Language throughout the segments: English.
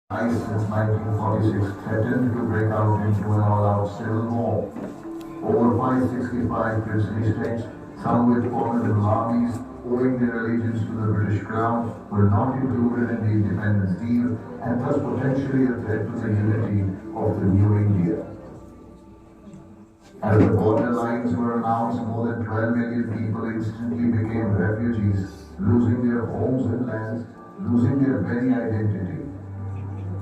since 1946 threatened to break out into an all-out civil war. Over 565 princely states, some with formidable armies, owing their allegiance to the British Crown, were not included in the independence deal and thus potentially a threat to the unity of the new India. As the border lines were announced, more than 12 million people instantly became refugees, losing their homes and lands, losing their very identity.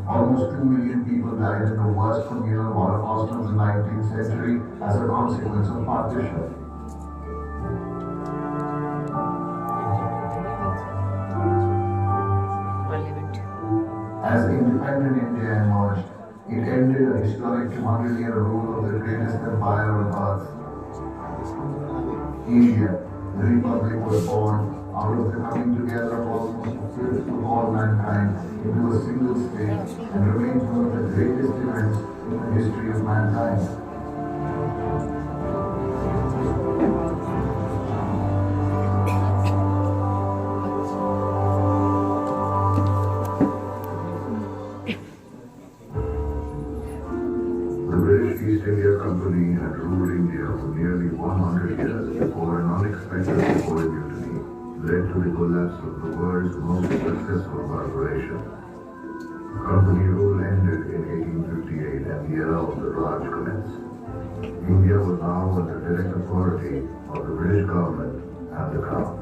Almost 2 million people died in the worst communal holocaust of the 19th century as a consequence of partition. As independent India emerged, it ended a historic 200-year rule of the greatest empire on earth. India, the Republic, was born out of the coming together of almost a fifth of all mankind into a single state and remains one of the greatest events in the history of mankind. The British East India Company had ruled India for nearly 100 years before an unexpected Sepoy mutiny led to the collapse of the world's most successful corporation. Company rule ended in 1858 and the era of the Raj commenced. India was now under direct authority of the British government and the Crown.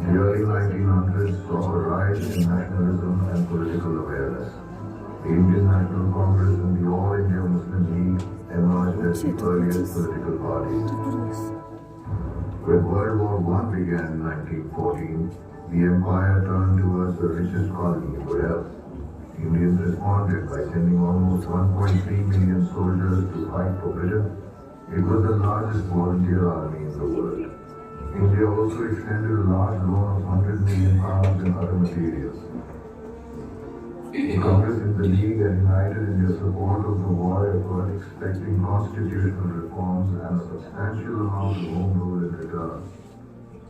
The early 1900s saw a rise in nationalism and political awareness. The Indian National Congress and the All India Muslim League emerged as the earliest political parties. When World War I began in 1914, the empire turned towards the richest colony for help. Indians responded by sending almost 1.3 million soldiers to fight for Britain. It was the largest volunteer army in the world. India also extended a large loan of £100 million in other materials. The Congress and the League are united in their support of the war effort, expecting constitutional reforms and a substantial amount of home rule in return.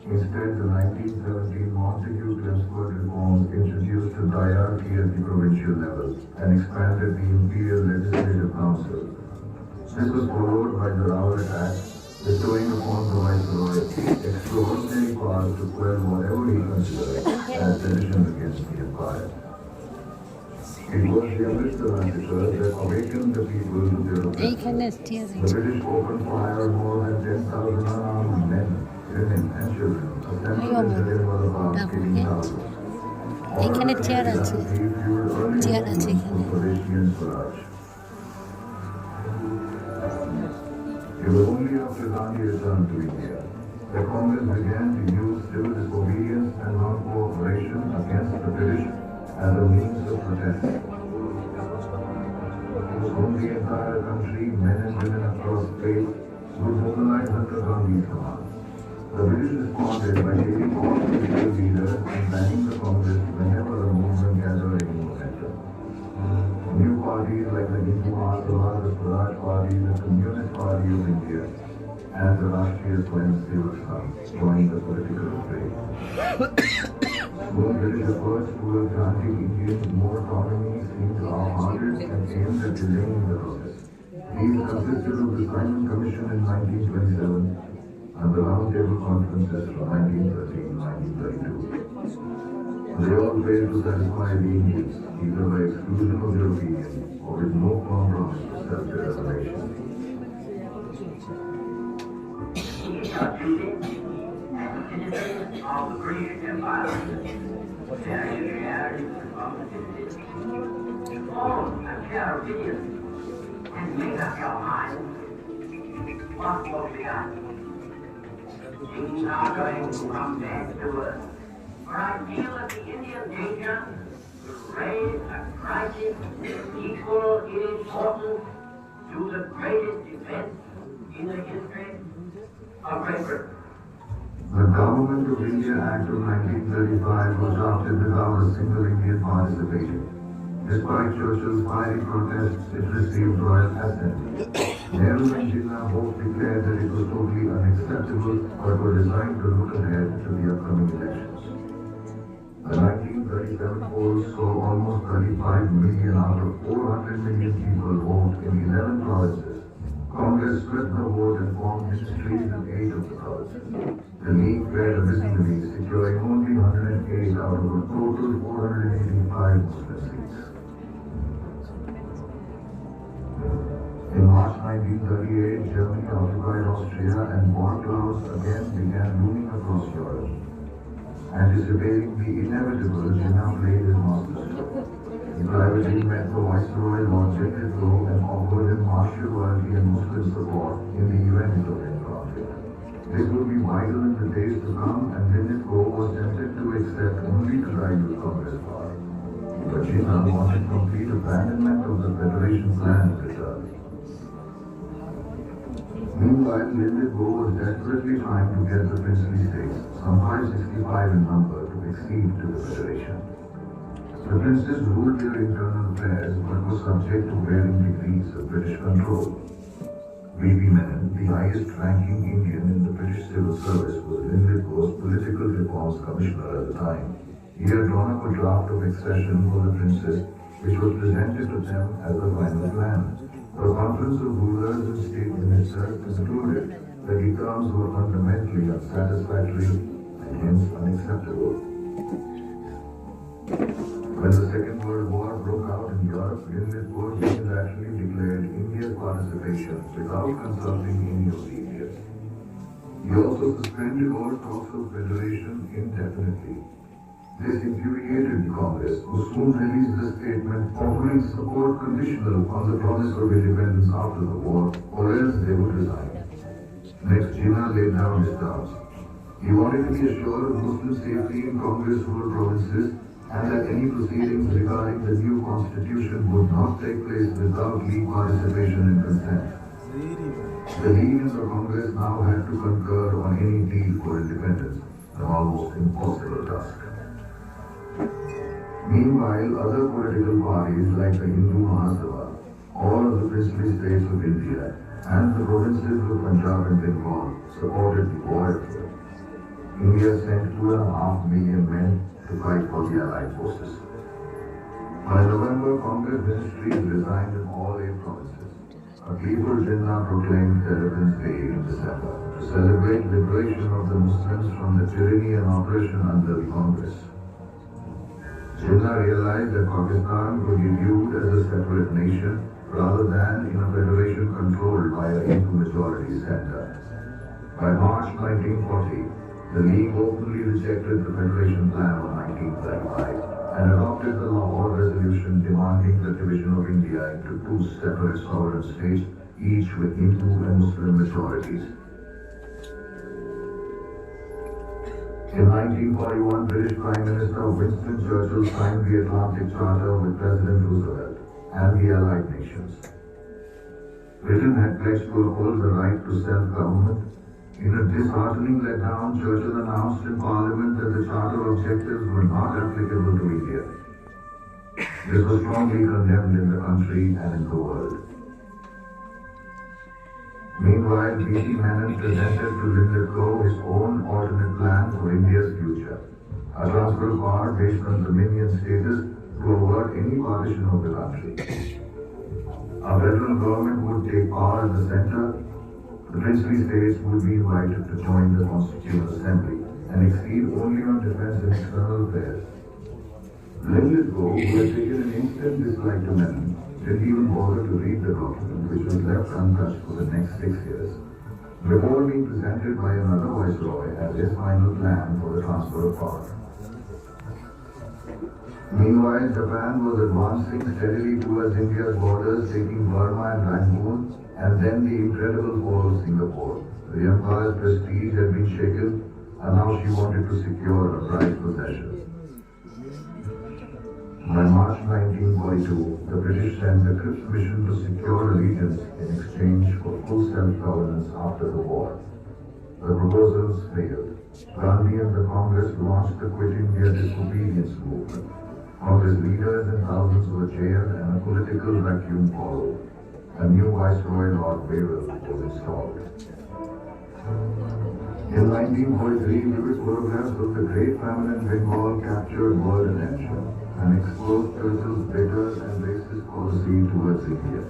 Instead, the 1917 Montagu-Chelmsford reforms introduced a diarchy at the provincial level and expanded the Imperial Legislative Council. This was followed by the Rowlatt Act, bestowing upon the Viceroy extraordinary powers to quell whatever he considered as sedition against the empire. It was the Amritsar massacre that awakened the people to their oppressors. The British opened fire on more than 10,000 unarmed men, women and children, assembled in the river of killing thousands. এখানে chair আছে chair আছে এখানে It was only after Gandhi returned to India that Congress began to use civil disobedience and non-cooperation against the British as a means of protest. From the entire country, men and women across faith would mobilize under Gandhi's command. The British responded by taking all political leaders and banning the Congress whenever the movement gathered any momentum. New parties like the Hindu Mahasabha, the Swaraj Party, the Communist Party of India, and the Rashtriya Swayamsevak Sangh joined the political fray. More British efforts towards granting Indians more autonomy seemed half-hearted and aimed at delaying the process. These consisted of the Simon Commission in 1927 and the Round Table Conferences from 1930 and 1932. They all failed to satisfy the Indians, either by exclusion of their opinion or with no firm promise of self-determination. Of the British Empire, form a clear opinion and make up your mind what will be done. Things are going from bad to worse. For I feel that the Indian nation will raise a crisis equal in importance to the greatest event in the history of Great Britain. The Government of India Act of 1935 was drafted without a single Indian participating. Despite Churchill's fiery protests, it received royal assent. Nehru and Jinnah both declared that it was totally unacceptable but were designed to look ahead to the upcoming elections. The 1935 1947 polls saw almost 35 million out of 400 million people vote in 11 provinces. Congress split the vote and formed ministries in 8 of the provinces. The League fared abysmally, securing only 108 out of a total 485 Muslim seats. In March 1938, Germany occupied Austria and war clouds again began looming across Europe. Anticipating the inevitable, Jinnah played his masterstroke. He privately met the Viceroy Lord Lindley and offered him martial loyalty and Muslim support in the event of any conflict. This would be vital in the days to come, and Lindley was tempted to accept only to ride with Congress power. But Jinnah wanted complete abandonment of the Federation plan in return. Meanwhile, Lindley was desperately trying to get the princely states, some 565 in number, to accede to the Federation. The princes ruled their internal affairs but were subject to varying degrees of British control. B.B. Menon, the highest-ranking Indian in the British civil service, was Lindley's political reforms commissioner at the time. He had drawn up a draft of accession for the princes, which was presented to them as a final plan. The conference of rulers and state ministers concluded that the terms were fundamentally unsatisfactory and hence unacceptable. When the Second World War broke out in Europe, Lindley unilaterally declared India's participation without consulting any of the Indians. He also suspended all talks of federation indefinitely. This infuriated the Congress, who soon released a statement offering support conditional on the promise of independence after the war, or else they would resign. Next, Jinnah laid down his terms. He wanted to be assured of Muslim safety in Congress-ruled provinces, and that any proceedings regarding the new constitution would not take place without League participation and consent. The League and the Congress now had to concur on any deal for independence, an almost impossible task. Meanwhile, other political parties like the Hindu Mahasabha, all of the princely states of India, and the provinces of Punjab and Bengal supported the war effort. India sent 2.5 million men to fight for the Allied forces. By November, Congress ministries resigned in all 8 provinces. A Gleeful Jinnah proclaimed Terrapin's Day in December to celebrate liberation of the Muslims from the tyranny and oppression under the Congress. Jinnah realized that Pakistan could be viewed as a separate nation rather than in a federation controlled by a Hindu majority center. By March 1940, the League openly rejected the Federation Plan of 1935 and adopted the Lahore Resolution demanding the division of India into 2 separate sovereign states, each with Hindu and Muslim majorities. In 1941, British Prime Minister Winston Churchill signed the Atlantic Charter with President Roosevelt and the Allied nations. Britain had pledged to uphold the right to self-government. In a disheartening letdown, Churchill announced in Parliament that the Charter objectives were not applicable to India. This was strongly condemned in the country and in the world. Meanwhile, B.B. Menon presented to Lindley his own alternate plan for India's future, a transfer of power based on dominion status to avert any partition of the country. A federal government would take power at the center. The princely states would be invited to join the Constituent Assembly and accede only on defense and external affairs. Lindley, who had taken an instant dislike to Menon, didn't even bother to read the document, which was left untouched for the next 6 years, before being presented by another viceroy as his final plan for the transfer of power. Meanwhile, Japan was advancing steadily towards India's borders, taking Burma and Rangoon, and then the incredible fall of Singapore. The empire's prestige had been shaken, and now she wanted to secure her prized possessions. By March 1942, the British sent a Cripps mission to secure allegiance in exchange for full self-governance after the war. The proposals failed. Gandhi and the Congress launched the Quit India Disobedience movement. Congress leaders and thousands were jailed and a political vacuum followed. A new Viceroy, Lord Wavell, was installed. In 1943, vivid photographs of the Great Famine in Bengal captured world attention. and exposed Churchill's bitter and racist policy towards India.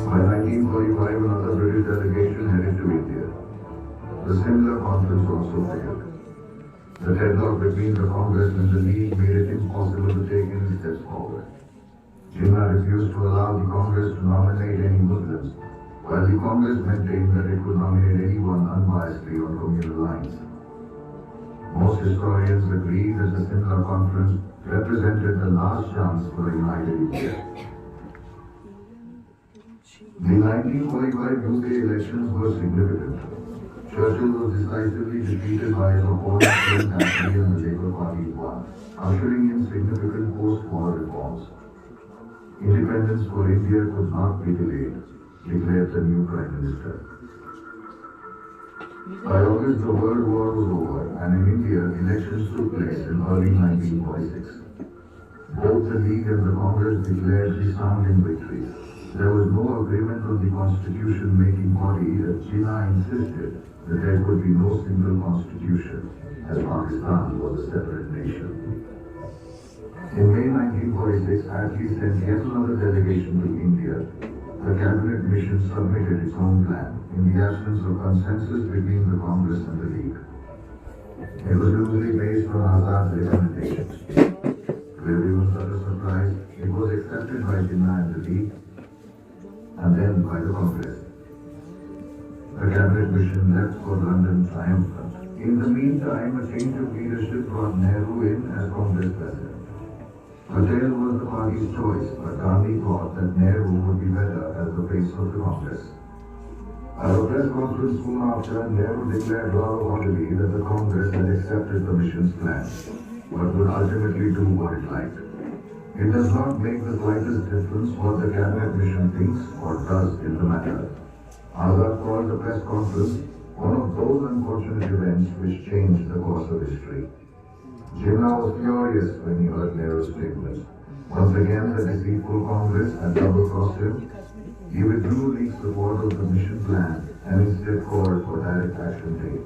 By 1945, another British delegation headed to India. The similar conference also failed. The deadlock between the Congress and the League made it impossible to take any steps forward. Jinnah refused to allow the Congress to nominate any Muslims, while the Congress maintained that it could nominate anyone unbiasedly on communal lines. Most historians agree that the similar conference represented the last chance for a united India. The 1945 UK elections were significant. Churchill was decisively defeated by his opponent Prince Attlee and the Labour Party won, ushering in significant post-war reforms. Independence for India could not be delayed, declared the new Prime Minister. By August, the World War was over, and in India, elections took place in early 1946. Both the League and the Congress declared resounding victories. There was no agreement on the constitution-making body as Jinnah insisted that there could be no single constitution, as Pakistan was a separate nation. In May 1946, Attlee sent yet another delegation to India. The cabinet mission submitted its own plan, in the absence of consensus between the Congress and the League. It was loosely based on Azad's recommendations. To everyone's utter surprise, it was accepted by Jinnah and the League, and then by the Congress. The cabinet mission left for London triumphant. In the meantime, a change of leadership brought Nehru in as Congress president. Patel was the party's choice, but Gandhi thought that Nehru would be better as the face of the Congress. At a press conference soon after, Nehru declared rather haughtily that the Congress had accepted the mission's plan, but would ultimately do what it liked. It does not make the slightest difference what the cabinet mission thinks or does in the matter. Azad called the press conference one of those unfortunate events which changed the course of history. Jinnah was furious when he heard Nehru's statements. Once again, the deceitful Congress had double-crossed him. He withdrew League's support of the mission plan and instead called for direct action day.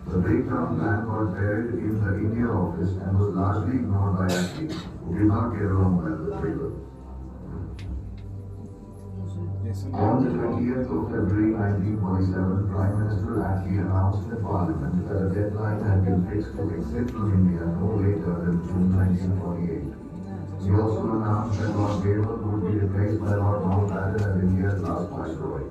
The breakdown plan was buried in the India office and was largely ignored by Attlee, who did not get along well with Labour. On the 20th of February 1947, Prime Minister Attlee announced in Parliament that a deadline had been fixed to exit from India no later than June 1948. He also announced that Lord Wavell would be replaced by Lord Mountbatten as India's last Viceroy.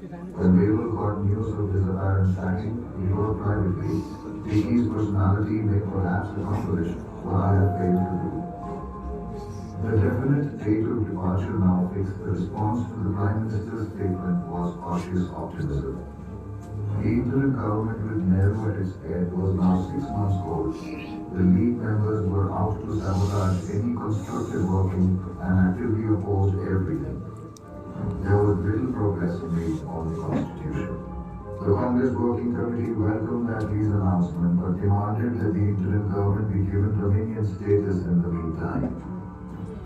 When Wavell got news of his apparent sacking, he wrote privately, "Dickie's personality may perhaps accomplish what I have failed to do." The definite date of departure now fixed, the response to the Prime Minister's statement was cautious optimism. The interim government with Nehru at its head was now 6 months old. The League members were out to sabotage any constructive working and actively opposed everything. There was little progress made on the constitution. The Congress Working Committee welcomed Attlee's announcement but demanded that the interim government be given dominion status in the meantime.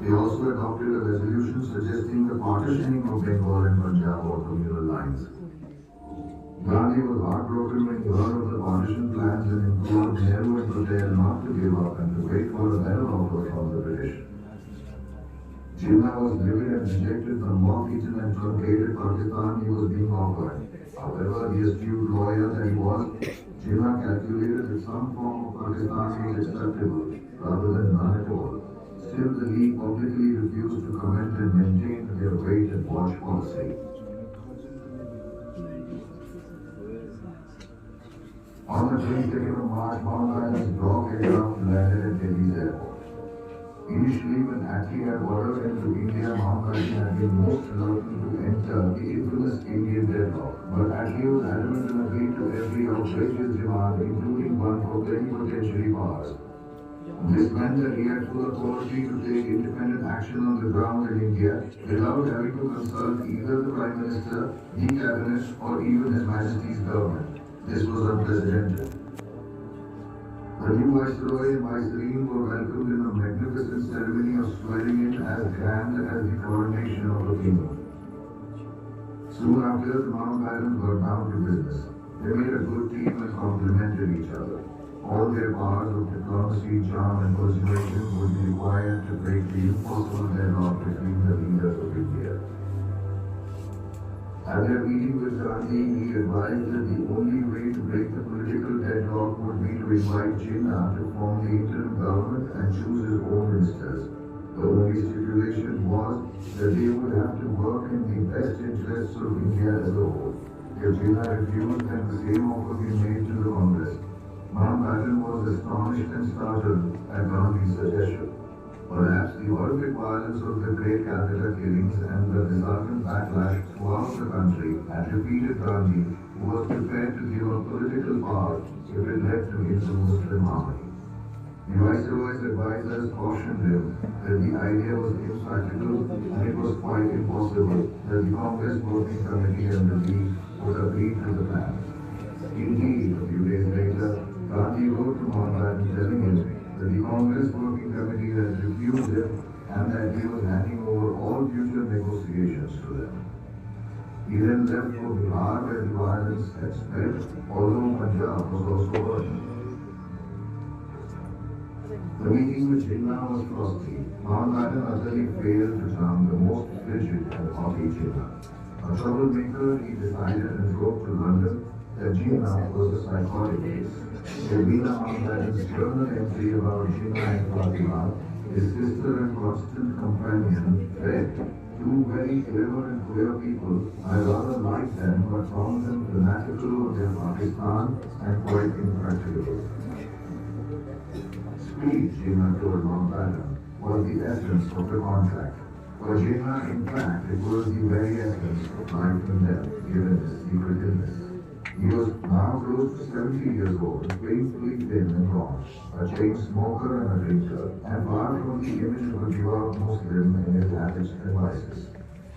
They also adopted a resolution suggesting the partitioning of Bengal and Punjab on communal lines. Gandhi was heartbroken when he heard of the partition plans and implored Nehru and Patel not to give up and to wait for a better offer from the British. Jinnah was livid and rejected the moth-eaten and truncated Pakistan he was being offered. However, the astute lawyer that he was, Jinnah calculated that some form of Pakistan was acceptable rather than none at all. Still, the League publicly refused to comment and maintained their wait and watch policy. On the 22nd of March, Mountbatten's block aircraft landed at Delhi's airport. Initially, when Attlee had ordered him to India, Mountbatten had been most reluctant to enter the infamous Indian deadlock. But Attlee was adamant and agreed to every outrageous demand, including one for plenipotentiary powers. This meant that he had full authority to take independent action on the ground in India without having to consult either the Prime Minister, the Cabinet, or even His Majesty's government. This was unprecedented. The new Viceroy and Viceroy were welcomed in a magnificent ceremony of swearing in as grand as the coronation of a king. Soon after, the Mountbattens got down to business. They made a good team and complemented each other. All their powers of diplomacy, charm, and persuasion would be required to break the impossible deadlock between the leaders of India. At their meeting with Gandhi, he advised that the only way to break the political deadlock would be to invite Jinnah to form the interim government and choose his own ministers. The only stipulation was that they would have to work in the best interests of India as a whole. If Jinnah refused, then the same offer be made to the Congress. Mountbatten was astonished and startled at Gandhi's suggestion. Perhaps the horrific violence of the great Calcutta killings and the resultant backlash throughout the country had defeated Gandhi, who was prepared to give up political power if it led to inter-Muslim harmony. The Viceroy's advisors cautioned him that the idea was impractical and it was quite impossible that the Congress Working Committee and the League would agree to the plan. Indeed, a few days later, Gandhi wrote to Mountbatten telling him that the Congress Working Committee had refused him and that he was handing over all future negotiations to them. He then left for Bihar where the violence had spread, although Punjab was also hurt. The meeting with Jinnah was frosty. Mountbatten utterly failed to charm the most frigid and haughty Jinnah. A troublemaker, he decided and drove to London that Jinnah was a psychotic case. Rubina Mountbatten's journal entry about Jinnah and Fatima, his sister and constant companion, read, "Two very clever and queer people. I rather like them but found them fanatical of their Pakistan and quite impracticable." Speed, Jinnah told Mountbatten, was the essence of the contract. For Jinnah, in fact, it was the very essence of life and death, given his secret illness. He was now close to 70 years old, painfully thin and gaunt, a chain smoker and a drinker, and far from the image of a devout Muslim in his habits and vices.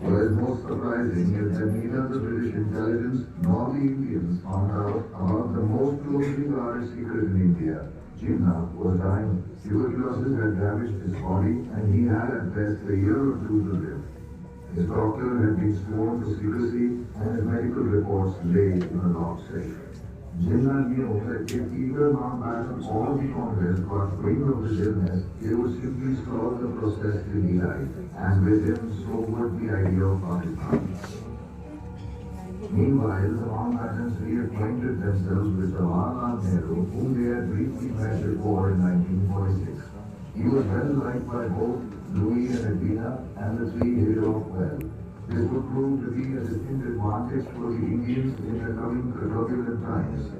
What is most surprising is that neither the British intelligence nor the Indians found out about the most closely guarded secret in India. Jinnah was dying. Tuberculosis had ravaged his body, and he had at best a year or two to live. His doctor had been sworn to secrecy, and his medical reports lay in a locked safe. Jinnah knew that if either Mountbatten or the Congress got wind of his illness, they would simply stall the process till he died, and with him so would the idea of Pakistan. Meanwhile, the Mountbattens reacquainted themselves with Jawaharlal Nehru, whom they had briefly met before in 1946. He was well liked by both Louis and Edwina, and the three hit it off well. This would prove to be a distinct advantage for the Indians in the coming turbulent times.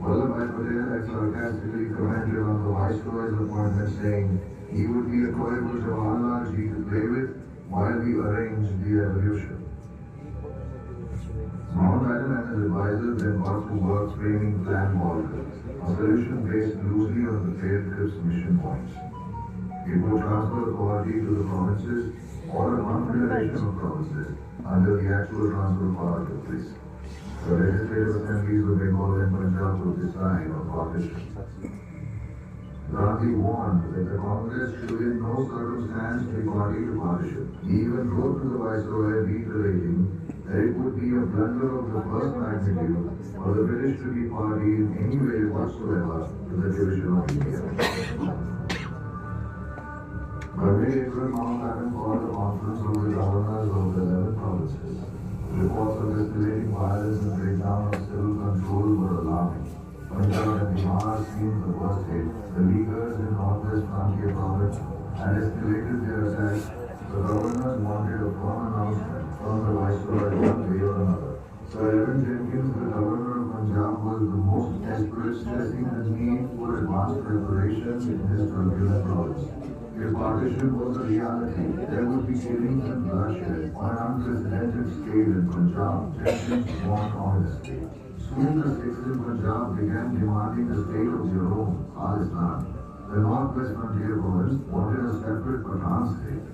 Vallabhbhai Patel had sarcastically commented on the Viceroy's appointment, saying he would be a toy for Jawaharlal Ji to play with while we arranged the revolution. Mountbatten and his advisors then got to work framing Plan Walker, a solution based loosely on the failed Cripps mission points. It would transfer authority to the provinces or a confederation of provinces until the actual transfer power took place. The legislative assemblies of Bengal and Punjab would decide on partition. Gandhi warned that the Congress should in no circumstance be party to partition. He even wrote to the Viceroy reiterating that it would be a blunder of the first magnitude for the British to be party in any way whatsoever to the division of India. By mid-April, Mountbatten called a conference of the governors of the 11 provinces. Reports of escalating violence and breakdown of civil control were alarming. Punjab and Bihar seemed the worst hit. The Leaguers in Northwest Frontier province had escalated their attacks. The governors wanted a firm announcement from the Viceroy one way or another. Sir Evan Jenkins, the governor of Punjab, was the most desperate, stressing the need for advanced preparation in his turbulent province. If partition was a reality, there would be killings and bloodshed on an unprecedented scale in Punjab. Jenkins warned honestly. Soon the Sikhs in Punjab began demanding a state of their own, Khalistan. The Northwest Frontier province wanted a separate Pathan state.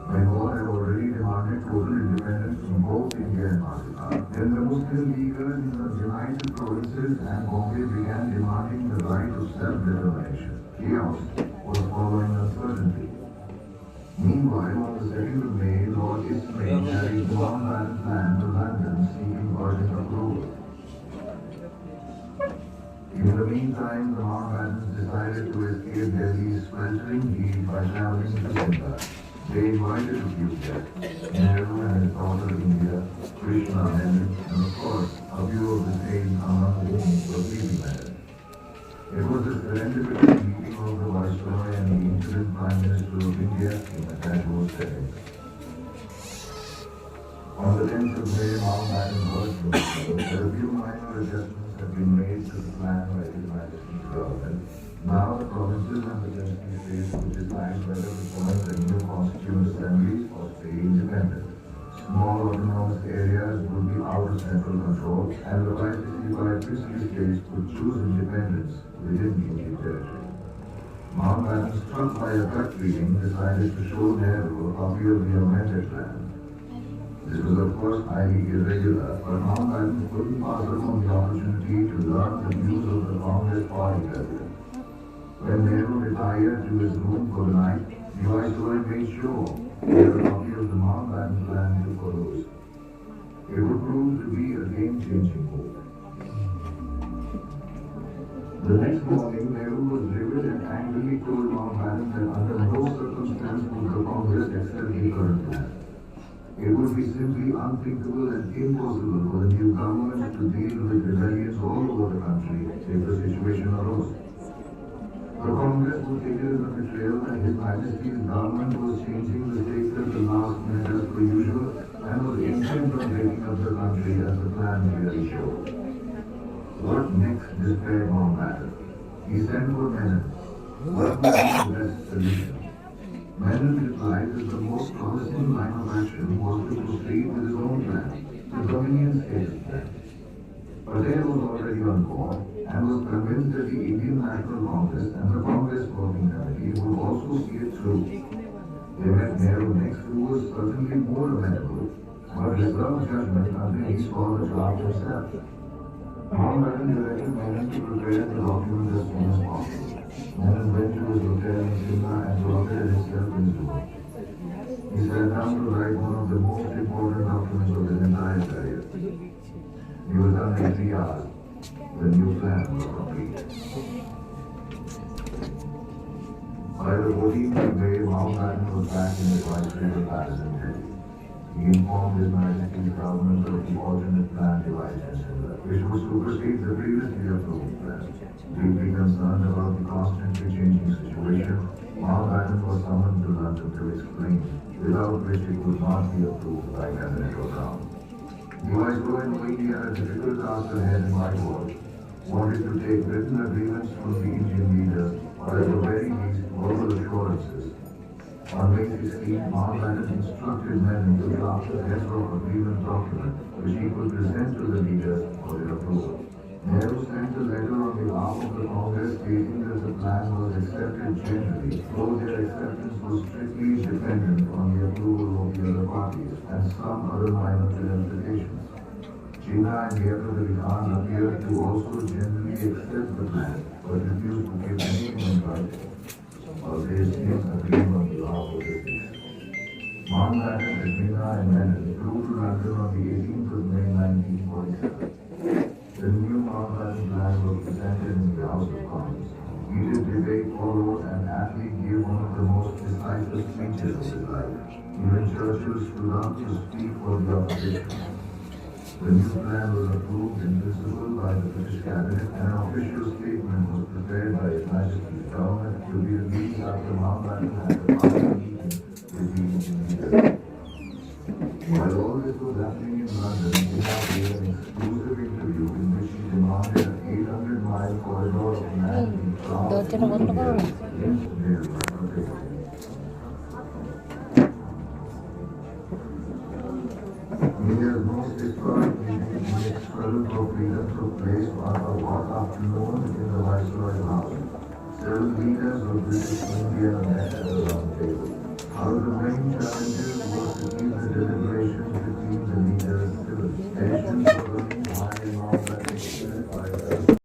Bengal had already demanded total independence from both India and Pakistan. Then the Muslim Leaguers in the United Provinces and Bombay began demanding the right of self-determination. Chaos was following uncertainty. Meanwhile, on the 2nd of May, Lord Ismay carried the Mountbatten plan to London seeking urgent approval. In the meantime, the Mountbattens decided to escape Delhi's sweltering heat by traveling to Simla. They invited a few guests, Nehru and his daughter India, Krishna Menon, and of course, a few of the same among whom were P.V. Menon. It was a serendipitous meeting of the Viceroy and the interim Prime Minister of India in a casual setting. On the 10th of May, Mountbatten heard from him that a few minor adjustments had been made to the plan by His Majesty's government. Now the provinces and the Jersey states would decide whether to form the new constituent assemblies or stay independent. Small autonomous areas would be out of central control, and the 565 princely states would choose independence within the Indian territory. Mountbatten, struck by a gut feeling, decided to show Nehru a copy of the amended plan. This was of course highly irregular, but Mountbatten couldn't pass upon the opportunity to learn the views of the Congress party president. When Nehru retired to his room for the night, the Viceroy made sure he had a copy of the Mountbatten plan to peruse. It would prove to be a game-changing move. The next morning, Nehru was livid and angrily told Mountbatten that under no circumstance would the Congress accept the current plan. It would be simply unthinkable and impossible for the new government to deal with rebellions all over the country if the situation arose. The Congress would take it as a betrayal that His Majesty's government was changing the state at the last minute as per usual and was intent on breaking up the country as the plan clearly showed. What next despaired Mountbatten? He sent for Menon. What would be the best solution? Menon replied that the most promising line of action was to proceed with his own plan, the Dominion States plan. Patel was already on board and was convinced that the Indian National Congress and the Congress Working Committee would also see it through. They met Nehru next, who was certainly more amenable, but reserved judgment until he saw the draft himself. Mountbatten directed Menon to prepare the document as soon as possible. Menon went to his hotel in Simla and located himself in his room. He sat down to write one of the most important documents of his entire career. He was done in 3 hours. The new plan was complete. By the 14th of May, Mountbatten was back in the Viceroyal Palace in Delhi. He informed His Majesty's government of the alternate plan devised in Simla, which would supersede the previously approved plan. Deeply concerned about the constantly changing situation, Mountbatten was summoned to London to explain, without which it would not be approved by Cabinet or Crown. The Viceroy, knowing he had a difficult task ahead in Whitehall, wanted to take written agreements from the Indian leaders, or at the very least, verbal assurances. On May 16, Mountbatten instructed men to draft a letter of agreement document which he could present to the leaders for their approval. Nehru sent a letter on behalf of the Congress stating that the plan was accepted generally, though their acceptance was strictly dependent on the approval of the other parties and some other minor clarifications. Jinnah and Yaqub Ali Khan appeared to also generally accept the plan, but refused to give anything in writing, while they seemed agreeing on behalf of the peace. Mountbatten, Jinnah and Menon flew to London on the 18th of May 1947. The new Mountbatten plan was presented in the House of Commons. Heated debate followed and Attlee gave one of the most decisive speeches of his life. Even Churchill stood up to speak for the opposition. The new plan was approved in principle by the British Cabinet and an official statement was prepared by His Majesty's government to be released after Mountbatten had a parliament meeting with the Indian leaders. While all this was happening in London, Jinnah gave an exclusive interview in which he demanded an 800-mile corridor of land be crossed দরজাটা বন্ধ করো না। against Nehru and protected. India's most historic meeting in its struggle for freedom took place on a hot afternoon in the Viceroy's house. Several leaders of British India met at the round table. One of the main challenges was to keep the